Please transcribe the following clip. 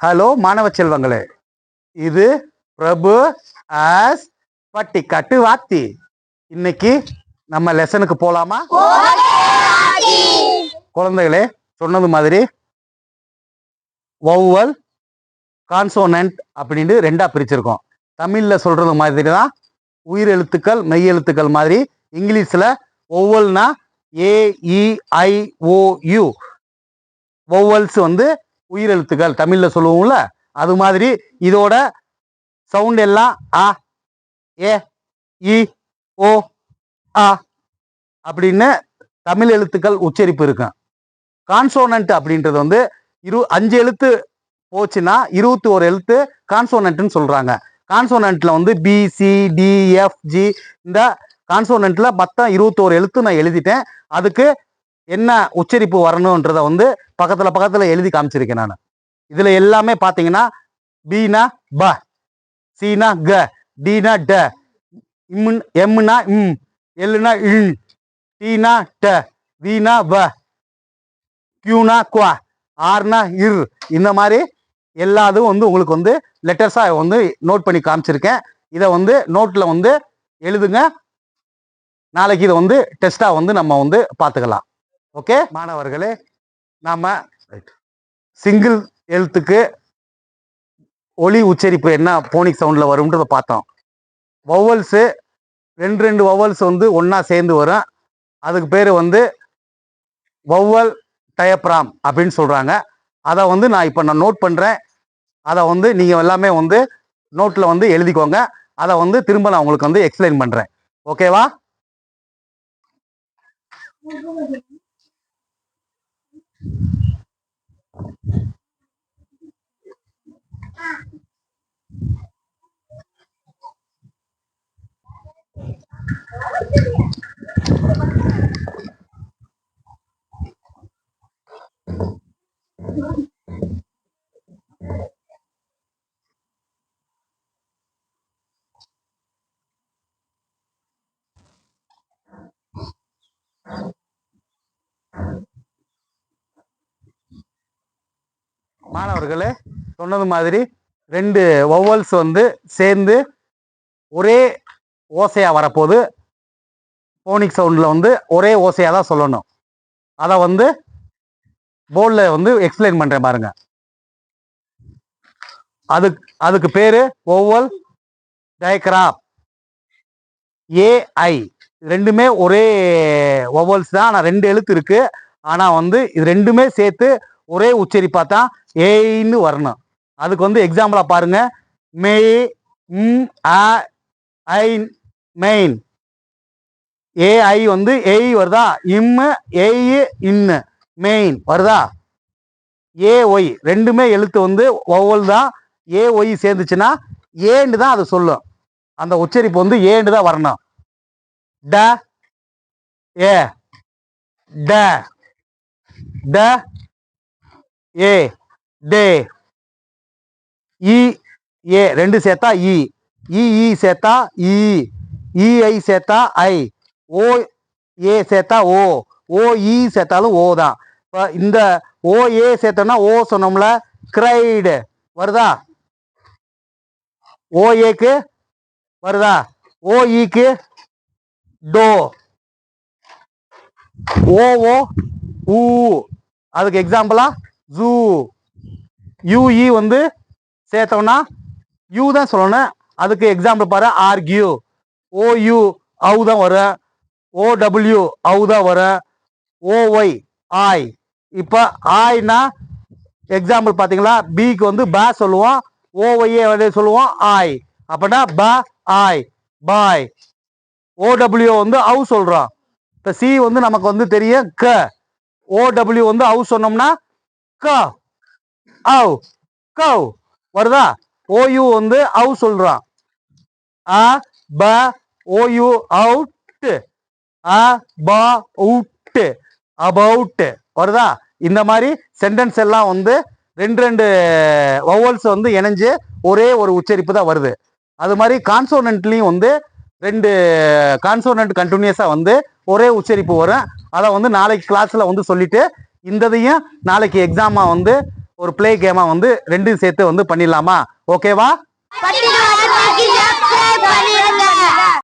Hello மாணவ செல்வங்களே, இது பிரபு ஆஸ் பட்டிக்காட்டு வாத்தி. இன்னைக்கு நம்ம லெசனுக்கு போலாமா? குழந்தைகளே, சொன்னது மாதிரி வௌவல் கான்சோனன்ட் அப்படின்னு ரெண்டா பிரிச்சிருக்கோம். தமிழ்ல சொல்றது மாதிரி தான் உயிர் எழுத்துக்கள் மெய் எழுத்துக்கள் மாதிரி. இங்கிலீஷ்ல வௌவல்னா AEIOU. வௌவல்ஸ் உயிரெழுத்துக்கள் தமிழ்ல சொல்லுவோம்ல, அது மாதிரி இதோட சவுண்ட் எல்லாம் அ, ஏ, இ, ஓ, ஆ அப்படின்னு தமிழ் எழுத்துக்கள் உச்சரிப்பு இருக்கும். கான்சோனன்ட் அப்படின்றது 5 எழுத்து போச்சுன்னா 21 எழுத்து கான்சோனன்ட்னு சொல்றாங்க. கான்சோனன்ட்ல BCDFG இந்த கான்சோனன்ட்ல மொத்தம் 21 எழுத்து நான் எழுதிட்டேன். அதுக்கு என்ன உச்சரிப்பு வரணும்ன்றத பக்கத்துல எழுதி காமிச்சிருக்கேன் நான். இதுல எல்லாமே பாத்தீங்கன்னா பீனா ப, சீனா க, டீனா ட, எம்னா இம், எல்லுனா இல், டீனா ட, வீனா வ, கியூனா குவா, ஆர்னா இர். இந்த மாதிரி எல்லாதும் உங்களுக்கு லெட்டர்ஸா நோட் பண்ணி காமிச்சிருக்கேன். இதை நோட்ல எழுதுங்க. நாளைக்கு இதை டெஸ்டா நம்ம பார்த்துக்கலாம். ஓகே மாணவர்களே, நாம சிங்கிள் எழுத்துக்கு ஒலி உச்சரிப்பு என்ன போனிக் சவுண்ட்ல வரும்ன்றத பார்த்தோம். வௌவல்ஸ் ரெண்டு வௌவல்ஸ் ஒன்னா சேர்ந்து வரும். அதுக்கு பேரு வௌவல் டயப்ராம் அப்படின்னு சொல்றாங்க. அதை நான் இப்ப நோட் பண்றேன். அதை நீங்க எல்லாமே நோட்ல எழுதிக்கோங்க. அதை திரும்ப நான் உங்களுக்கு எக்ஸ்பிளைன் பண்றேன். ஓகேவா? மாணவர்களே, சொன்னது மாதிரி ரெண்டு வௌவல்ஸ் சேர்ந்து ஒரே ஓசையா வரப்போது. போனிக் சவுண்ட்ல ஒரே ஓசையா தான் சொல்லணும். அதை போர்ட்ல எக்ஸ்பிளைன் பண்றேன் பாருங்க. அதுக்கு பேரு வௌவல் டயக்ராம். ஏஐ ரெண்டுமே ஒரே வௌவல்ஸ் தான். ஆனா 2 எழுத்து இருக்கு. ஆனா இது ரெண்டுமே சேர்த்து ஒரே உச்சரிப்பா தான் ஏன்னு வரணும். அதுக்கு எக்ஸாம்பிளா பாருங்க. மே, ம், அ, ஐன், மெயின். ஏஐ ஏய் வருதா? இம், ஏய், இன்னு, மெயின் வருதா? ஏ ஒய் ரெண்டுமே எழுத்து வௌவல் தான். ஏ ஒய் சேர்ந்துச்சுன்னா ஏன்னு தான் அது சொல்லும். அந்த உச்சரிப்பு ஏன்னு தான் வரணும். ட, ஏ, ட, ட, ஏ, டே. இ, ஏ ரெண்டு சேர்த்தா இ, இ சேர்த்தா இ, இஐ சேர்த்தா ஐ, ஓ ஏ சேர்த்தா ஓ, ஓ இ சேர்த்தாலும் ஓ தான். இந்த ஓ ஏ சேர்த்தோம்னா ஓ சொன்னோம்ல, கிரைடு வருதா? ஓ ஏக்கு வருதா? ஓ ஈக்கு டோ, ஓ ஓ ஊ. அதுக்கு எக்ஸாம்பிளா ஜூ. யூஇ சேர்த்தோம்னா யூ தான் சொல்லணும். அதுக்கு எக்ஸாம்பிள் பாரு, ஆர்கியூ. ஓ யூ அவு தான் வரும். ஓ டபிள்யூ அவு தான் வரும். ஓ ஒய் ஆய். இப்ப ஆய்னா எக்ஸாம்பிள் பாத்தீங்களா? பிக்கு ப சொல்லுவோம். ஓ ஒய்யே சொல்லுவோம் ஆய். அப்படின்னா ப ஆய், பாய். ஓ டபிள்யூ அவு சொல்றோம். இப்ப சி நமக்கு தெரியும் க. ஓ டபிள்யூ அவு சொன்னோம்னா க, அவு, கவ் வருதா? ஓயு அவு சொல்றோம். அ ப ஓயு அவுட், அ ப அவுட், அபவுட் வருதா? இந்த மாதிரி சென்டென்ஸ் எல்லாம் ரெண்டு வௌவல்ஸ் இணைஞ்சு ஒரே ஒரு உச்சரிப்பு தான் வருது. அது மாதிரி கான்சோனன்ட்லயும் ரெண்டு கான்சோனன்ட் கண்டினியூஸா ஒரே உச்சரிப்பு வரும். அதை நாளைக்கு கிளாஸ்ல சொல்லிட்டு இந்ததையும் நாளைக்கு எக்ஸாமா ஒரு பிளே கேமா வந்து ரெண்டும் சேர்த்து வந்து பண்ணிடலாமா? ஓகேவா?